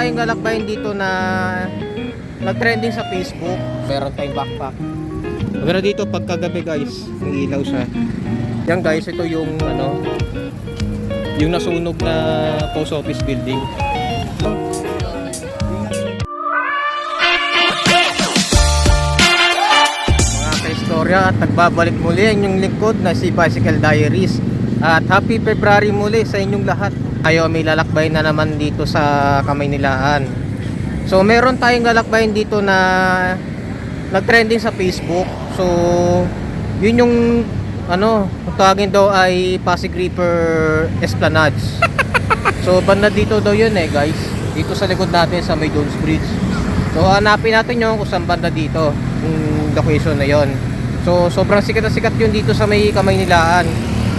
tayong lalakbayin dito na nag-trending sa Facebook. Meron tayong backpack. Pero dito pagkagabi guys, may ilaw siya. Yan guys, ito yung yung nasunog na post office building. Mga ka-istorya, at nagbabalik muli ang inyong lingkod na si Bicycle Diaries. At happy February muli sa inyong lahat. Tayo may lalakbayin na naman dito sa Kamaynilaan. So meron tayong lalakbayin dito na nag-trending sa Facebook. So yun yung tawagin daw ay Pasig River Esplanades. So banda dito daw yun guys, dito sa likod natin sa May Jones Bridge. So hanapin natin yung kung saan banda dito yung location na yon. So sobrang sikat na sikat yun dito sa may Kamaynilaan.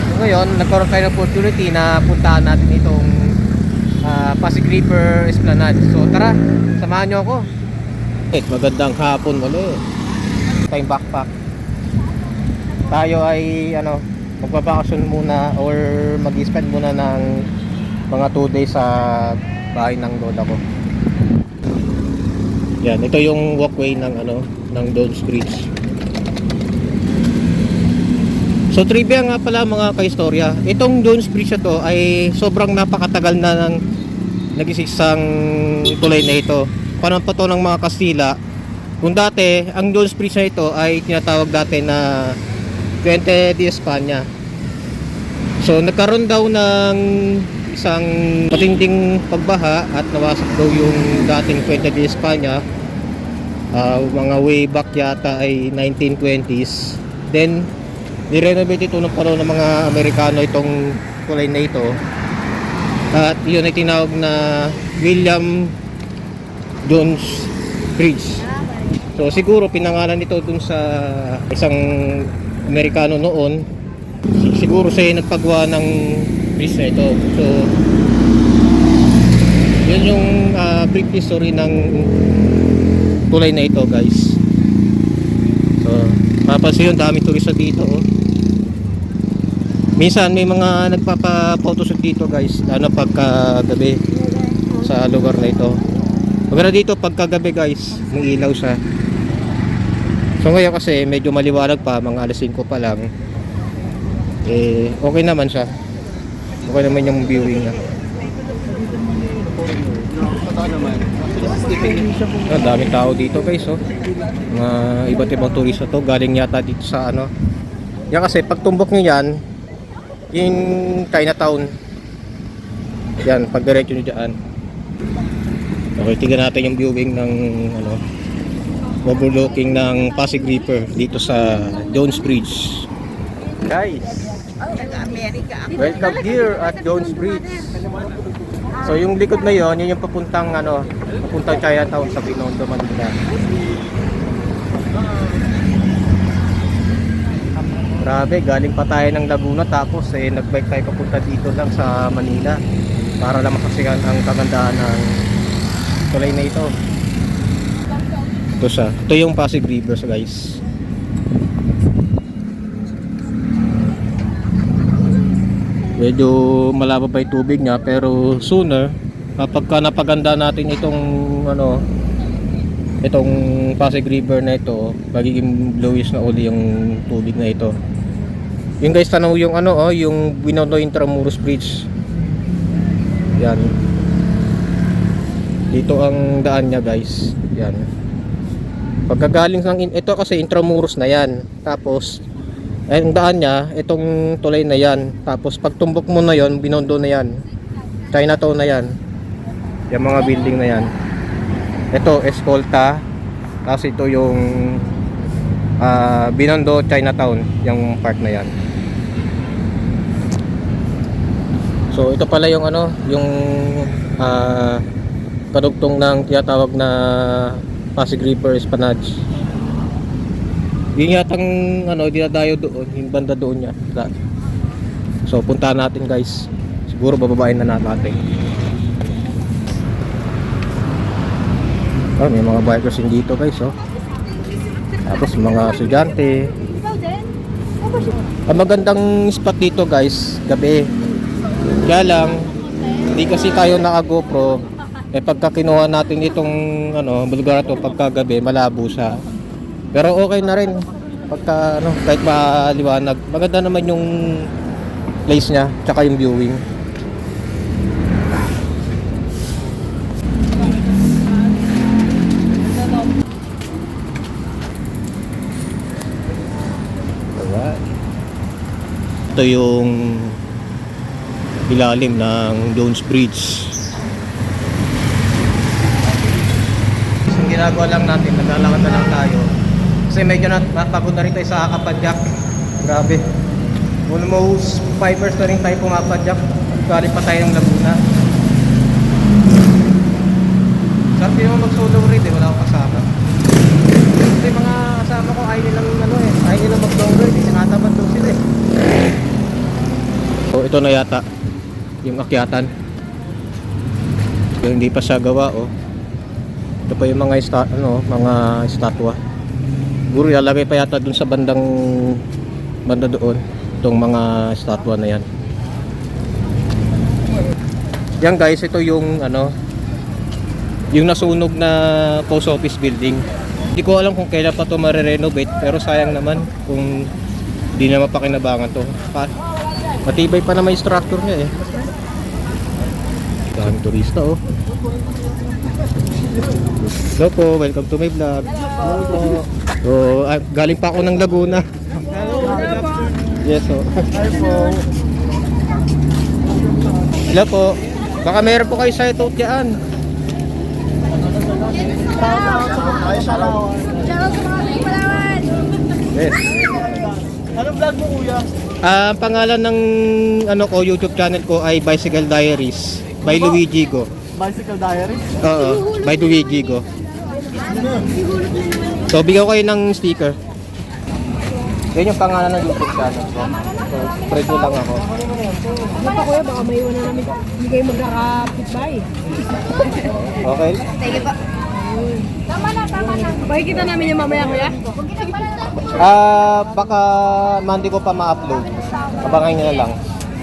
So ngayon nagkaroon tayo ng opportunity na puntahan natin itong Pasig River Esplanades. So tara, samahan nyo ako. Magandang hapon ulit. Tayong backpack. Tayo ay magbabakasyon muna or mag-spend muna ng mga 2 days sa bahay ng lola ko. Yan, ito yung walkway ng ng Jones Bridge. So trivia nga pala mga kaistorya, itong Jones Bridge na to ay sobrang napakatagal na nang nagisisang tulay na ito. Panahon pa to ng mga Kastila. Kung dati, ang Jones Bridge na ito ay tinatawag dati na Puente de España. So nagkaroon daw ng isang matinding pagbaha at nawasak daw yung dating Puente de España. Mga way back yata ay 1920s. Then nirenovate ito ng panahon ng mga Amerikano itong kulay na ito. At yun ay tinawag na William Jones Bridge. So siguro pinangalan ito dun sa isang Amerikano noon. Siguro siya nagpagawa ng bridge na ito. So yun yung brief history ng tulay na ito guys. So papansin yun, daming turista dito Minsan may mga nagpapa-photoshoot dito guys, pagkagabi sa lugar na ito. Pero dito pagkagabi guys, may ilaw siya. So ngayon kasi medyo maliwanag pa, mga alas 5 pa lang. Okay naman siya. Okay naman yung viewing na. Daming tao dito guys Mga iba't ibang turista to, galing yata dito sa yan kasi pag tumbok nyo yan, yung Chinatown. Yan, pag diretso nyo dyan. Okay, tingnan natin yung viewing ng overlooking ng Pasig River dito sa Jones Bridge. Guys, welcome here at Jones Bridge. So yung likod na yon, yun yung papuntang Chinatown sa Binondo, Manila. Grabe, galing pa tayo ng Laguna tapos nagbike tayo papunta dito lang sa Manila para lang masaksihan ang kagandahan ng tulay na ito. Ito yung Pasig River guys. Medyo malabo pa yung tubig niya, pero sooner kapag napaganda natin itong Pasig River na ito, magiging bluish na uli yung tubig na ito. Yung guys, tanaw yung yung Binondo Intramuros Bridge. Yan. Dito ang daan niya guys. Yan. Pagkagaling ng ito kasi Intramuros na yan. Tapos ang daan niya, itong tulay na yan. Tapos pagtumbok mo na yon, Binondo na yan. Chinatown na yan. Yung mga building na yan. Ito, Escolta. Tapos ito yung Binondo, Chinatown. Yung part na yan. So ito pala yung yung kadugtong ng tinatawag na Pasig River Esplanades. Yung yatang dinadayo doon, yung banda doon niya. So puntahan natin guys. Siguro bababain na natin. May mga bikers dito guys Tapos mga estudyante. Ang magandang spot dito guys, gabi. Kaya lang, hindi kasi tayo naka GoPro. Eh pagka kinuha natin itong lugar to pagkagabi, malabo siya. Pero okay na rin pagka kahit maliwanag. Maganda naman yung place niya, tsaka yung viewing. Alright. Ito yung ilalim ng Jones Bridge. Yung ginagawa lang natin, naglalakad na lang tayo. Kasi medyo napagod na rin tayo sa Kapadyak. Grabe. Almost 5 hours na rin tayo pumapadyak. Galing pa tayo ng Laguna. Sarap din naman mag-solo ride eh, wala akong kasama. Kasi mga kasama ko ayaw nilang ayaw nilang mag-long ride, sinatapat daw sila eh. So ito na yata yung akyatan. So, hindi pa siya gawa oh. Ito pa yung mga mga estatwa. Siguro ilalagay pa yata dun sa banda doon itong mga estatwa na yan. Yan guys, ito yung yung nasunog na post office building. Hindi ko alam kung kailan pa to mare-renovate, pero sayang naman kung di na mapakinabangan to. Matibay pa naman yung structure niya eh. Daming turista oh. Hello po, welcome to my vlog. Hello po. So, galing pa ako ng Laguna. Yes oh. Hi po. Hello po. Baka meron po kayo sa ito dyan. Yes. Anong vlog mo kuya? Pangalan ng YouTube channel ko ay Bicycle Diaries by Luigi Go. Bicycle Diaries? Oo, by Luigi Go. So bigyan ko kayo ng sticker. Yan yung pangalan ng YouTube channel ko. So spread mo lang ako. Ano pa kuya, baka may iwan na namin. Hindi kayo magkakapit-bay. Okay? Sige pa. Tama na. Pakikita namin yung mamaya kuya. Baka Monday ko pa ma-upload. Abangan nyo na lang.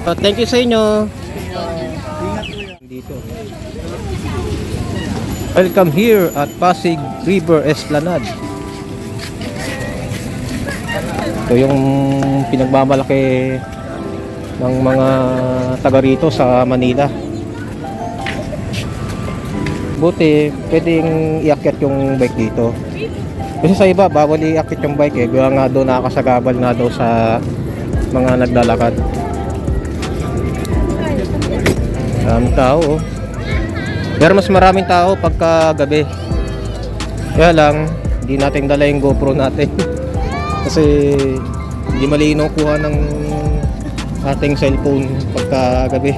So, thank you sa inyo. Dito. Welcome here at Pasig River Esplanade. Ito yung pinagmamalaki ng mga taga rito sa Manila. Buti pwedeng iakyat yung bike dito. Kasi sa iba bawal iakyat yung bike eh. Kaya nga doon nakakasagabal na daw sa mga naglalakad. Maraming tao oh. Pero mas maraming tao pagka gabi. Kaya lang hindi natin dala yung GoPro natin. Kasi hindi malinaw kuha ng ating cellphone pagka gabi.